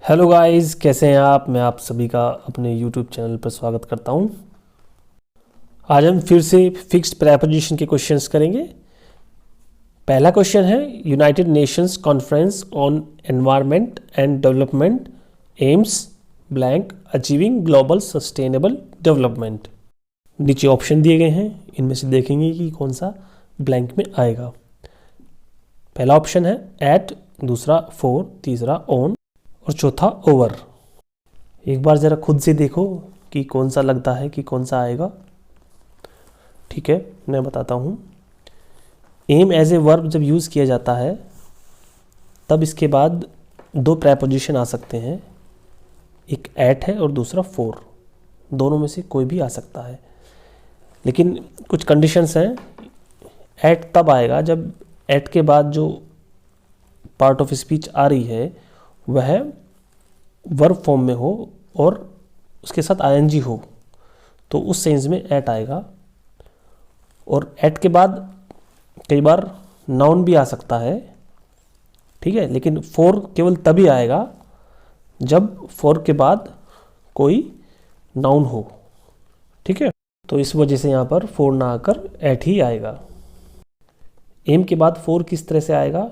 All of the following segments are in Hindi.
हेलो गाइस, कैसे हैं आप। मैं आप सभी का अपने यूट्यूब चैनल पर स्वागत करता हूं। आज हम फिर से फिक्स्ड प्रेपोजिशन के क्वेश्चंस करेंगे। पहला क्वेश्चन है, United Nations conference on environment and development AIIMS blank achieving global sustainable development. नीचे ऑप्शन दिए गए हैं, इनमें से देखेंगे कि कौन सा ब्लैंक में आएगा। पहला ऑप्शन है एट, दूसरा फॉर, तीसरा ऑन और चौथा ओवर। एक बार ज़रा खुद से देखो कि कौन सा लगता है कि कौन सा आएगा। ठीक है, मैं बताता हूँ। एम एज ए वर्ब जब यूज़ किया जाता है तब इसके बाद दो प्रेपोजिशन आ सकते हैं, एक एट है और दूसरा फॉर। दोनों में से कोई भी आ सकता है, लेकिन कुछ कंडीशंस हैं। एट तब आएगा जब एट के बाद जो पार्ट ऑफ स्पीच आ रही है वह वर्ब फॉर्म में हो और उसके साथ आईएनजी हो, तो उस सेंस में एट आएगा। और एट के बाद कई बार नाउन भी आ सकता है, ठीक है, लेकिन फॉर केवल तभी आएगा जब फॉर के बाद कोई नाउन हो। ठीक है, तो इस वजह से यहाँ पर फॉर ना आकर एट ही आएगा। एम के बाद फॉर किस तरह से आएगा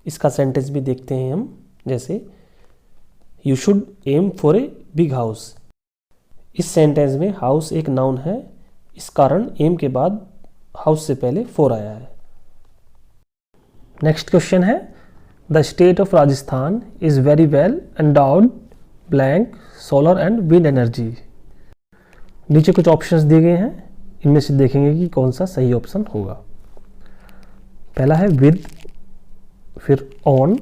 इसका सेंटेंस भी देखते हैं हम। जैसे you should aim for a big house. इस सेंटेंस में हाउस एक नाउन है, इस कारण एम के बाद हाउस से पहले फॉर आया है। नेक्स्ट क्वेश्चन है, the state of Rajasthan is very well endowed blank solar and wind energy. नीचे कुछ ऑप्शंस दिए गए हैं, इनमें से देखेंगे कि कौन सा सही ऑप्शन होगा। पहला है विद, फिर ऑन,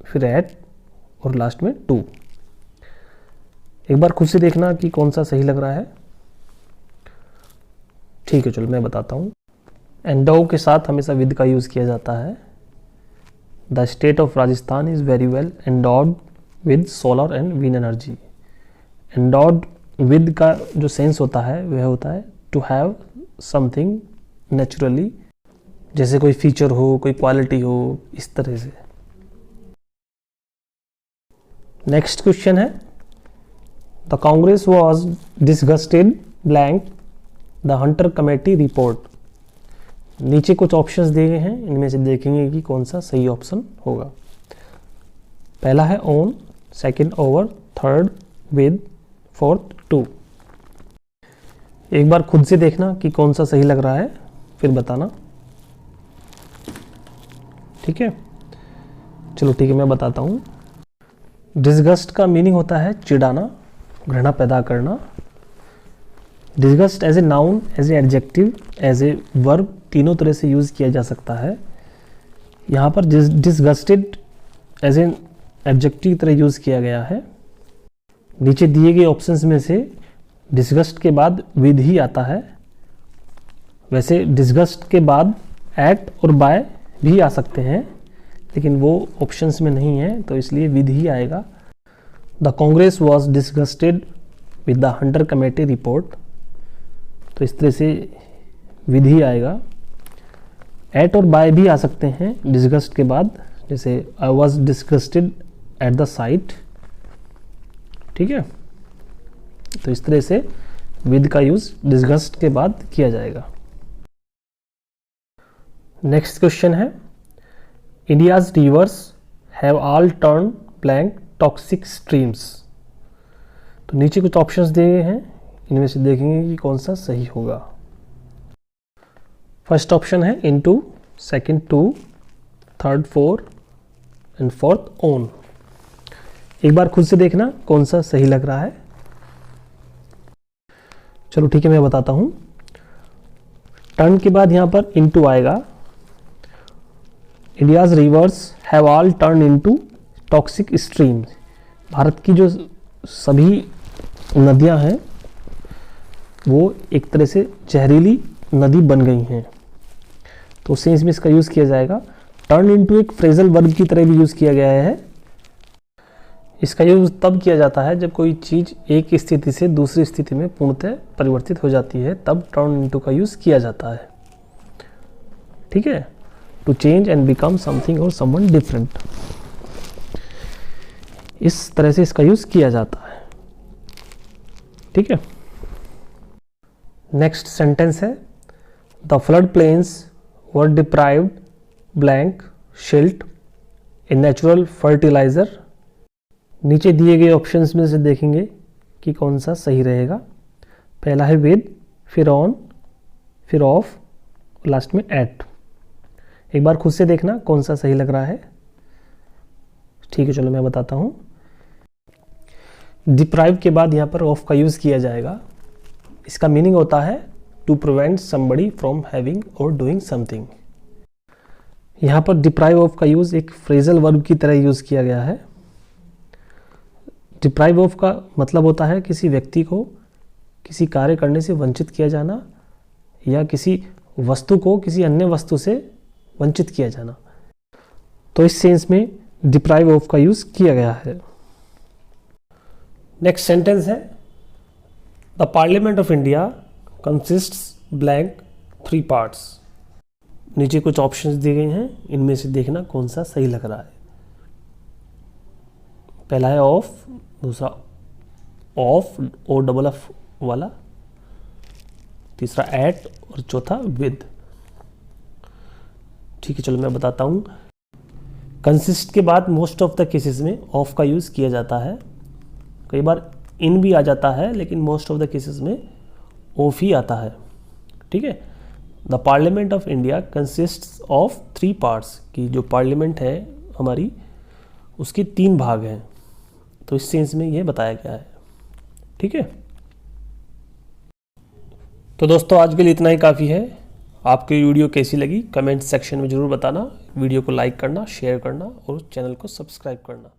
फिर एट और लास्ट में टू। एक बार खुद से देखना कि कौन सा सही लग रहा है। ठीक है, चलो मैं बताता हूँ। एंडाउ के साथ हमेशा विद का यूज़ किया जाता है। The state of Rajasthan is very well endowed with solar and wind energy. Endowed with का जो सेंस होता है वह होता है टू हैव समथिंग नेचुरली, जैसे कोई फीचर हो, कोई क्वालिटी हो, इस तरह से। नेक्स्ट क्वेश्चन है, the Congress was disgusted blank the Hunter committee report. नीचे कुछ ऑप्शंस दिए गए हैं, इनमें से देखेंगे कि कौन सा सही ऑप्शन होगा। पहला है on, second over, third with, fourth to. एक बार खुद से देखना कि कौन सा सही लग रहा है, फिर बताना। ठीक है, चलो ठीक है, मैं बताता हूँ। डिसगस्ट का मीनिंग होता है चिढ़ाना, घृणा पैदा करना। Disgust as a noun, as an adjective, as a verb, तीनों तरह से यूज़ किया जा सकता है। यहाँ पर डिसगस्टेड एज ए एडजेक्टिव की तरह यूज़ किया गया है। नीचे दिए गए ऑप्शंस में से डिसगस्ट के बाद विद ही आता है। वैसे डिसगस्ट के बाद एट और बाय भी आ सकते हैं, लेकिन वो ऑप्शंस में नहीं है, तो इसलिए विद ही आएगा। The Congress was disgusted with the Hunter committee report, तो इस तरह से विद ही आएगा। एट और बाय भी आ सकते हैं डिसगस्ट के बाद, जैसे I was disgusted at the site. ठीक है, तो इस तरह से विद का यूज डिसगस्ट के बाद किया जाएगा। नेक्स्ट क्वेश्चन है, India's reverse have all turn blank toxic streams. तो नीचे कुछ ऑप्शंस दिए गए हैं, इनमें से देखेंगे कि कौन सा सही होगा। फर्स्ट ऑप्शन है into, second to, third for and fourth on. एक बार खुद से देखना कौन सा सही लग रहा है। चलो ठीक है, मैं बताता हूँ। टर्न के बाद यहाँ पर इनटू आएगा। India's reverse have all turn into toxic streams. Bharat की जो सभी नदियां हैं वो एक तरह से जहरीली नदी बन गई हैं, तो सेंस में इसका यूज़ किया जाएगा। टर्न इनटू एक फ्रेजल वर्ब की तरह भी यूज़ किया गया है। इसका यूज़ तब किया जाता है जब कोई चीज़ एक स्थिति से दूसरी स्थिति में पूर्णतः परिवर्तित हो जाती है, तब टर्न इनटू का यूज़ किया जाता है। ठीक है, to change and become something और समवन डिफरेंट। इस तरह से इसका यूज़ किया जाता है। ठीक है, नेक्स्ट सेंटेंस है the flood plains were deprived blank silt a natural fertiliser. नीचे दिए गए ऑप्शंस में से देखेंगे कि कौन सा सही रहेगा। पहला है विद, फिर ऑन, फिर ऑफ, लास्ट में एट। एक बार खुद से देखना कौन सा सही लग रहा है। ठीक है, चलो मैं बताता हूँ। डिप्राइव के बाद यहाँ पर ऑफ का यूज़ किया जाएगा। इसका मीनिंग होता है to prevent somebody from having और डूइंग समथिंग। यहाँ पर डिप्राइव ऑफ का यूज़ एक फ्रेजल वर्ब की तरह यूज़ किया गया है। डिप्राइव ऑफ का मतलब होता है किसी व्यक्ति को किसी कार्य करने से वंचित किया जाना या किसी वस्तु को किसी अन्य वस्तु से वंचित किया जाना। तो इस सेंस में डिप्राइव ऑफ का यूज़ किया गया है। नेक्स्ट सेंटेंस है the parliament of India consists blank 3 parts. नीचे कुछ ऑप्शंस दिए गए हैं, इनमें से देखना कौन सा सही लग रहा है। पहला है ऑफ, दूसरा ऑफ ओ डबल एफ वाला, तीसरा एट और चौथा विद। ठीक है, चलो मैं बताता हूँ। कंसिस्ट के बाद मोस्ट ऑफ द केसेस में ऑफ का यूज़ किया जाता है। कई बार इन भी आ जाता है, लेकिन मोस्ट ऑफ द केसेस में ऑफ ही आता है। ठीक है, the parliament of India consists of 3 parts की जो पार्लियामेंट है हमारी उसके 3 भाग हैं। तो इस सेंस में ये बताया गया है। ठीक है, तो दोस्तों आज के लिए इतना ही काफ़ी है। आपकी वीडियो कैसी लगी कमेंट सेक्शन में ज़रूर बताना। वीडियो को लाइक करना, शेयर करना और चैनल को सब्सक्राइब करना।